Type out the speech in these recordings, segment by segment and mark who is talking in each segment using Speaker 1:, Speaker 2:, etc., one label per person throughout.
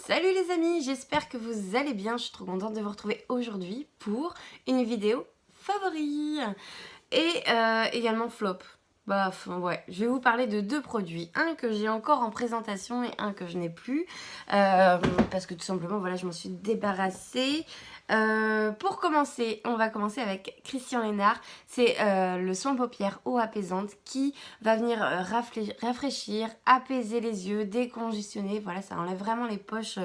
Speaker 1: Salut les amis, j'espère que vous allez bien. Je suis trop contente de vous retrouver aujourd'hui pour une vidéo favori et également flop. Bah ouais, je vais vous parler de deux produits, un que j'ai encore en présentation et un que je n'ai plus parce que tout simplement voilà, je m'en suis débarrassée. Pour commencer, on va commencer avec Christian Lénard. C'est le soin paupières eau apaisante qui va venir rafraîchir, apaiser les yeux, décongestionner. Voilà, ça enlève vraiment les poches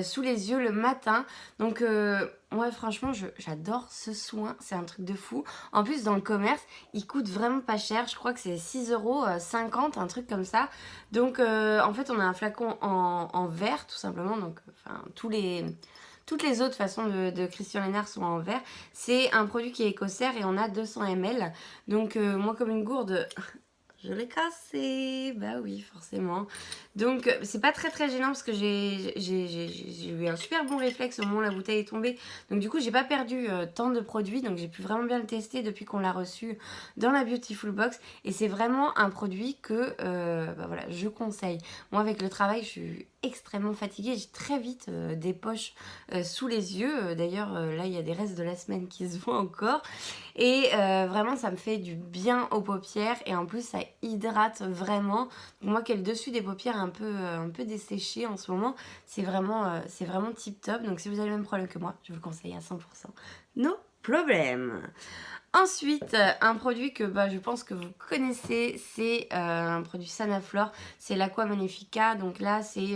Speaker 1: sous les yeux le matin. Donc ouais, franchement, j'adore ce soin. C'est un truc de fou. En plus, dans le commerce, il coûte vraiment pas cher. Je crois que c'est 6,50 €, un truc comme ça. Donc en fait, on a un flacon en verre, tout simplement. Donc enfin, toutes les autres façons de Christian Lénard sont en verre. C'est un produit qui est écossaire et on a 200 ml. Donc moi comme une gourde, je l'ai cassé. Bah oui, forcément. Donc c'est pas très gênant parce que j'ai eu un super bon réflexe au moment où la bouteille est tombée. Donc du coup j'ai pas perdu tant de produits. Donc j'ai pu vraiment bien le tester depuis qu'on l'a reçu dans la Beautiful Box. Et c'est vraiment un produit que bah voilà, je conseille. Moi avec le travail je suis extrêmement fatiguée. J'ai très vite des poches sous les yeux. D'ailleurs là il y a des restes de la semaine qui se voient encore. Et vraiment ça me fait du bien aux paupières. Et en plus ça hydrate vraiment. Moi qui ai le dessus des paupières un peu desséché en ce moment, c'est vraiment tip top. Donc si vous avez le même problème que moi, je vous le conseille à 100%. No problem. Ensuite, un produit que je pense que vous connaissez, c'est un produit Sanaflore, c'est l'Aqua Magnifica. Donc là, c'est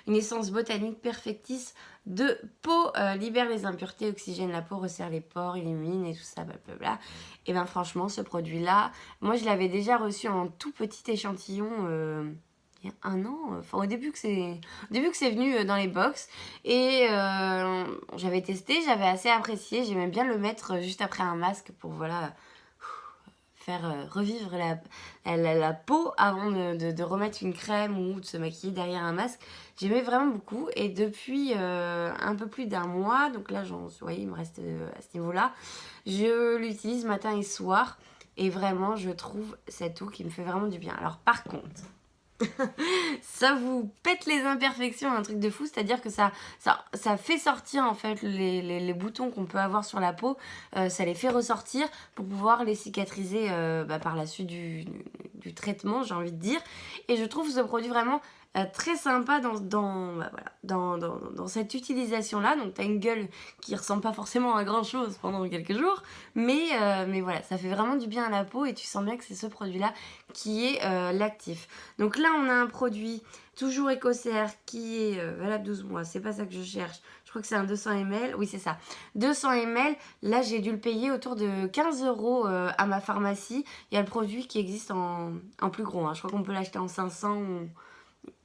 Speaker 1: une essence botanique Perfectis de peau, libère les impuretés, oxygène la peau, resserre les pores, illumine et tout ça, blablabla. Et bien franchement, ce produit-là, moi je l'avais déjà reçu en tout petit échantillon il y a un an, enfin au début que c'est venu dans les box. Et j'avais testé, j'avais assez apprécié, j'aimais bien le mettre juste après un masque pour voilà faire revivre la peau avant de remettre une crème ou de se maquiller derrière un masque. J'aimais vraiment beaucoup et depuis un peu plus d'un mois, donc là vous voyez il me reste à ce niveau-là, je l'utilise matin et soir et vraiment je trouve cette eau qui me fait vraiment du bien. Alors par contre, ça vous pète les imperfections, un truc de fou, c'est-à-dire que ça fait sortir en fait les boutons qu'on peut avoir sur la peau, ça les fait ressortir pour pouvoir les cicatriser par la suite du traitement, j'ai envie de dire. Et je trouve ce produit vraiment très sympa dans cette utilisation-là. Donc tu as une gueule qui ressemble pas forcément à grand-chose pendant quelques jours, mais voilà, ça fait vraiment du bien à la peau et tu sens bien que c'est ce produit-là qui est l'actif. Donc là, on a un produit toujours écossaire qui est valable 12 mois. C'est pas ça que je cherche. Je crois que c'est un 200 ml. Oui, c'est ça. 200 ml. Là, j'ai dû le payer autour de 15 € à ma pharmacie. Il y a le produit qui existe en plus gros. Je crois qu'on peut l'acheter en 500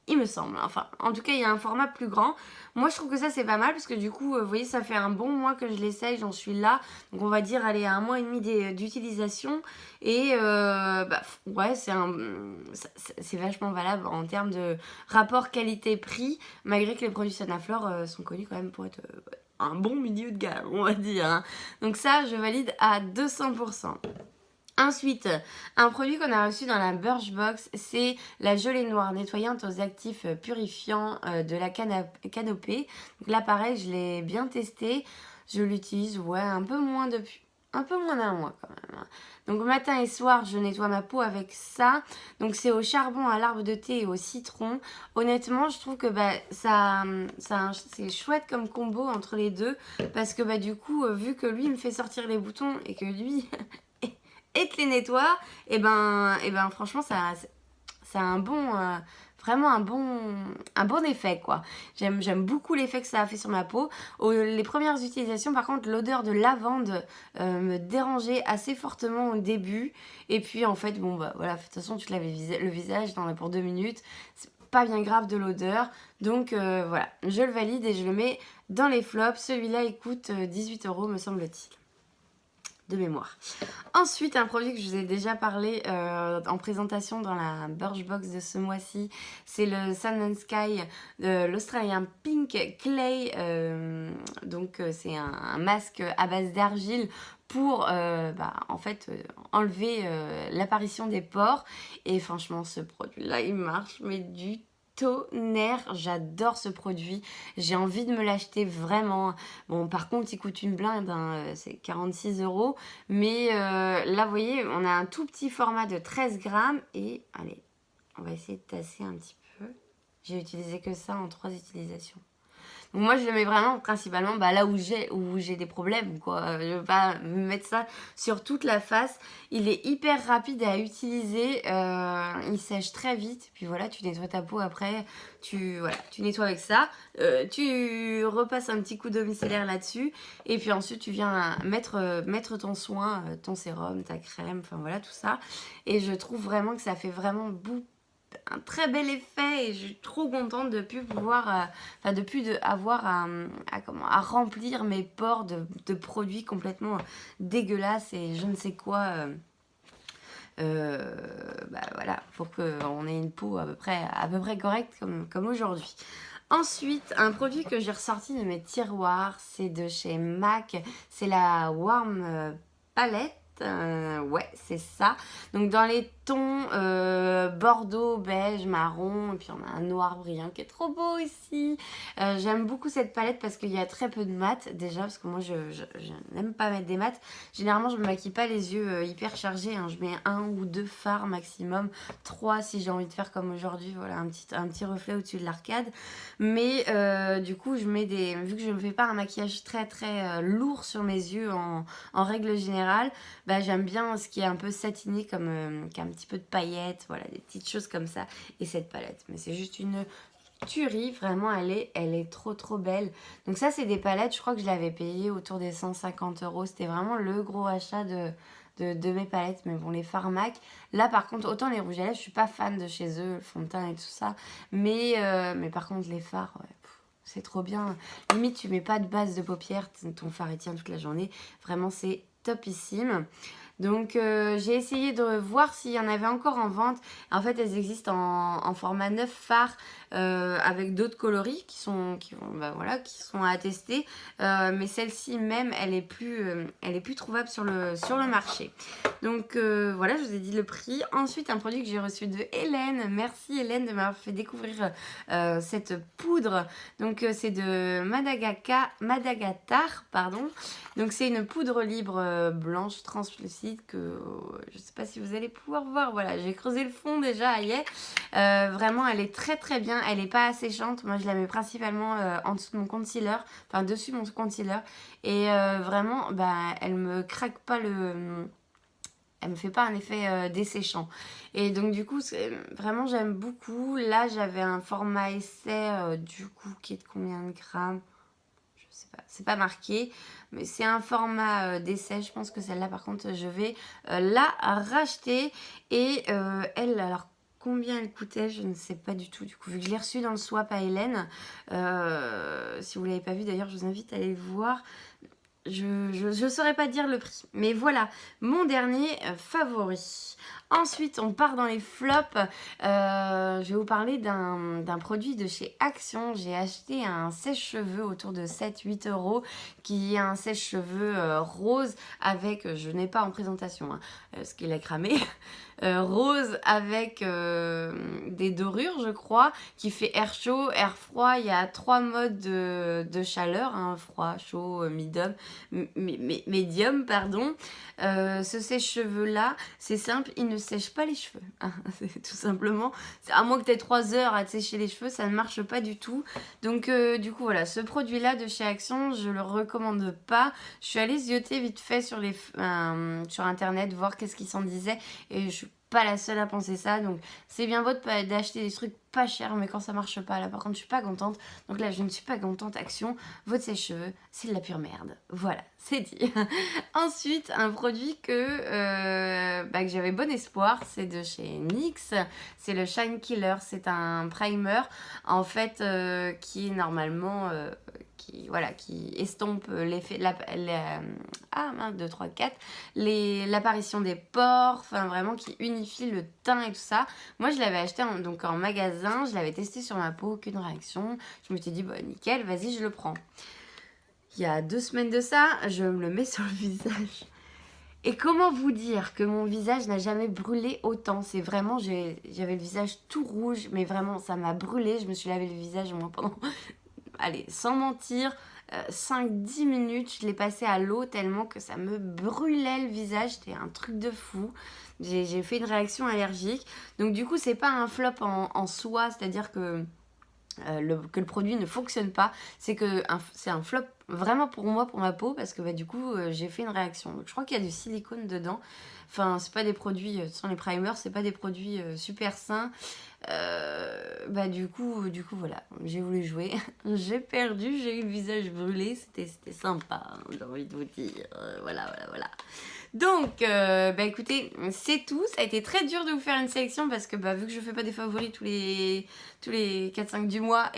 Speaker 1: il me semble. Enfin, en tout cas, il y a un format plus grand. Moi, je trouve que ça, c'est pas mal parce que du coup, vous voyez, ça fait un bon mois que je l'essaye. J'en suis là. Donc, on va dire, allez, à un mois et demi d'utilisation. Et, ouais, c'est vachement valable en termes de rapport qualité-prix. Malgré que les produits Sanaflore sont connus quand même pour être un bon milieu de gamme, on va dire. Donc, ça, je valide à 200%. Ensuite, un produit qu'on a reçu dans la Birchbox, c'est la gelée noire nettoyante aux actifs purifiants de la Canopée. Donc là, pareil, je l'ai bien testé. Je l'utilise, ouais, un peu moins d'un mois quand même. Donc matin et soir, je nettoie ma peau avec ça. Donc c'est au charbon, à l'arbre de thé et au citron. Honnêtement, je trouve que c'est chouette comme combo entre les deux. Parce que du coup, vu que lui, il me fait sortir les boutons et que lui... et te les nettoie, et ben franchement ça a vraiment un bon effet quoi. J'aime beaucoup l'effet que ça a fait sur ma peau. Les premières utilisations par contre, l'odeur de lavande me dérangeait assez fortement au début, et puis en fait voilà, de toute façon tu te laves le visage, t'en as pour 2 minutes, c'est pas bien grave de l'odeur. Donc voilà, je le valide et je le mets dans les flops. Celui-là il coûte 18 € me semble-t-il, de mémoire. Ensuite, un produit que je vous ai déjà parlé en présentation dans la Birchbox de ce mois-ci, c'est le Sun and Sky de l'Australien Pink Clay. Donc c'est un masque à base d'argile pour en fait enlever l'apparition des pores. Et franchement, ce produit-là, il marche mais du tonnerre, j'adore ce produit, j'ai envie de me l'acheter vraiment. Bon, par contre, il coûte une blinde, hein, c'est 46 €, mais là, vous voyez, on a un tout petit format de 13 grammes et allez, on va essayer de tasser un petit peu. J'ai utilisé que ça en 3 utilisations. Donc moi je le mets vraiment principalement là où j'ai des problèmes quoi. Je veux pas me mettre ça sur toute la face. Il est hyper rapide à utiliser, il sèche très vite. Puis voilà, tu nettoies ta peau après, tu nettoies avec ça. Tu repasses un petit coup d'eau micellaire là-dessus et puis ensuite tu viens mettre ton soin, ton sérum, ta crème, enfin voilà tout ça. Et je trouve vraiment que ça fait vraiment un très bel effet et je suis trop contente de plus pouvoir de plus avoir à remplir mes pores de produits complètement dégueulasses et je ne sais quoi voilà pour qu'on ait une peau à peu près correcte comme aujourd'hui. Ensuite, un produit que j'ai ressorti de mes tiroirs, c'est de chez MAC, c'est la Warm Palette. Ouais, c'est ça. Donc dans les tons bordeaux, beige, marron, et puis on a un noir brillant qui est trop beau ici. J'aime beaucoup cette palette parce qu'il y a très peu de mat déjà, parce que moi je n'aime pas mettre des mats. Généralement je me maquille pas les yeux hyper chargés, hein. Je mets 1 ou 2 fards maximum, 3 si j'ai envie de faire comme aujourd'hui, voilà, un petit reflet au-dessus de l'arcade. Mais du coup vu que je ne fais pas un maquillage très très lourd sur mes yeux en règle générale, j'aime bien ce qui est un peu satiné qui a un petit peu de paillettes, voilà, des petites choses comme ça. Et cette palette, mais c'est juste une tuerie, vraiment, elle est trop trop belle. Donc ça, c'est des palettes, je crois que je l'avais payé autour des 150 €. C'était vraiment le gros achat de mes palettes. Mais bon, les fards MAC, là par contre, autant les rouges à lèvres, je suis pas fan de chez eux, le fond de teint et tout ça. Mais par contre, les fards, ouais, c'est trop bien. Limite, tu mets pas de base de paupières, ton fard il tient toute la journée. Vraiment, c'est topissime. Donc j'ai essayé de voir s'il y en avait encore en vente. En fait, elles existent en format 9 fards avec d'autres coloris qui sont à tester. Mais celle-ci même, elle est plus trouvable sur le marché. Donc voilà, je vous ai dit le prix. Ensuite, un produit que j'ai reçu de Hélène. Merci Hélène de m'avoir fait découvrir cette poudre. Donc c'est de Madagascar, pardon. Donc c'est une poudre libre blanche translucide que je ne sais pas si vous allez pouvoir voir. Voilà, j'ai creusé le fond déjà, vraiment elle est très très bien. Elle n'est pas asséchante. Moi je la mets principalement en dessous de mon concealer, enfin dessus mon concealer. Et vraiment, elle me craque pas elle me fait pas un effet desséchant. Et donc du coup, vraiment j'aime beaucoup. Là j'avais un format essai du coup qui est de combien de grammes? C'est pas marqué, mais c'est un format d'essai. Je pense que celle-là, par contre, je vais la racheter. Et elle, alors combien elle coûtait, je ne sais pas du tout. Du coup, vu que je l'ai reçue dans le swap à Hélène, si vous ne l'avez pas vu, d'ailleurs, je vous invite à aller le voir. Je ne saurais pas dire le prix. Mais voilà, mon dernier favori. Ensuite, on part dans les flops. Je vais vous parler d'un produit de chez Action. J'ai acheté un sèche-cheveux autour de 7-8 €, qui est un sèche-cheveux rose avec, je n'ai pas en présentation, hein, ce qu'il a cramé, rose avec des dorures, je crois, qui fait air chaud, air froid. Il y a 3 modes de chaleur, hein, froid, chaud, médium, pardon. Ce sèche-cheveux là, c'est simple, il ne sèche pas les cheveux, hein, c'est tout simplement, à moins que tu aies 3 heures à te sécher les cheveux, ça ne marche pas du tout. Donc du coup voilà, ce produit là de chez Action, je le recommande pas. Je suis allée zioter vite fait sur internet, voir qu'est-ce qu'ils s'en disaient, et je suis pas la seule à penser ça. Donc c'est bien votre d'acheter des trucs pas chers, mais quand ça marche pas, là par contre je suis pas contente. Donc là je ne suis pas contente. Action, votre sèche-cheveux, c'est de la pure merde. Voilà, c'est dit. Ensuite, un produit que j'avais bon espoir, c'est de chez NYX. C'est le Shine Killer. C'est un primer en fait qui est normalement qui estompe l'effet, 1, 2, 3, 4, l'apparition des pores, enfin vraiment qui unifie le teint et tout ça. Moi je l'avais acheté en magasin, je l'avais testé sur ma peau, aucune réaction. Je me suis dit, nickel, vas-y, je le prends. Il y a 2 semaines de ça, je me le mets sur le visage. Et comment vous dire que mon visage n'a jamais brûlé autant? C'est vraiment, j'avais le visage tout rouge, mais vraiment ça m'a brûlé. Je me suis lavé le visage au moins pendant, allez, sans mentir, 5-10 minutes. Je l'ai passé à l'eau tellement que ça me brûlait le visage. C'était un truc de fou. J'ai fait une réaction allergique. Donc du coup, c'est pas un flop en soi, c'est-à-dire que le produit ne fonctionne pas, c'est un flop vraiment pour moi, pour ma peau, parce que du coup j'ai fait une réaction. Donc je crois qu'il y a du silicone dedans. Enfin, c'est pas des produits, sans les primers, c'est pas des produits super sains. Du coup voilà, j'ai voulu jouer, j'ai perdu, j'ai eu le visage brûlé, c'était sympa, hein, j'ai envie de vous dire. Voilà. Donc, écoutez, c'est tout. Ça a été très dur de vous faire une sélection parce que vu que je fais pas des favoris tous les 4-5 du mois,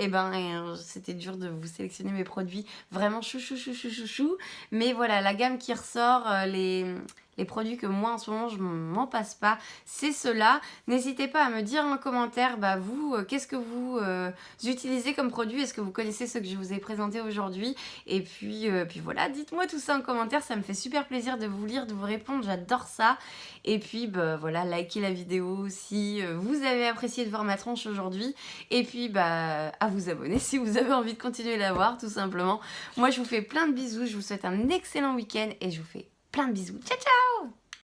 Speaker 1: c'était dur de vous sélectionner mes produits vraiment chou. Mais voilà, la gamme qui ressort, les produits que moi en ce moment je m'en passe pas, c'est ceux-là. N'hésitez pas à me dire en commentaire, vous, qu'est-ce que vous utilisez comme produit? Est-ce que vous connaissez ceux que je vous ai présentés aujourd'hui? Et puis voilà, dites-moi tout ça en commentaire, ça me fait super plaisir de vous lire, de vous répondre, j'adore ça. Et puis voilà, likez la vidéo si vous avez apprécié de voir ma tronche aujourd'hui. Et puis à vous abonner si vous avez envie de continuer à la voir, tout simplement. Moi je vous fais plein de bisous, je vous souhaite un excellent week-end et je vous fais plein de bisous. Ciao ciao!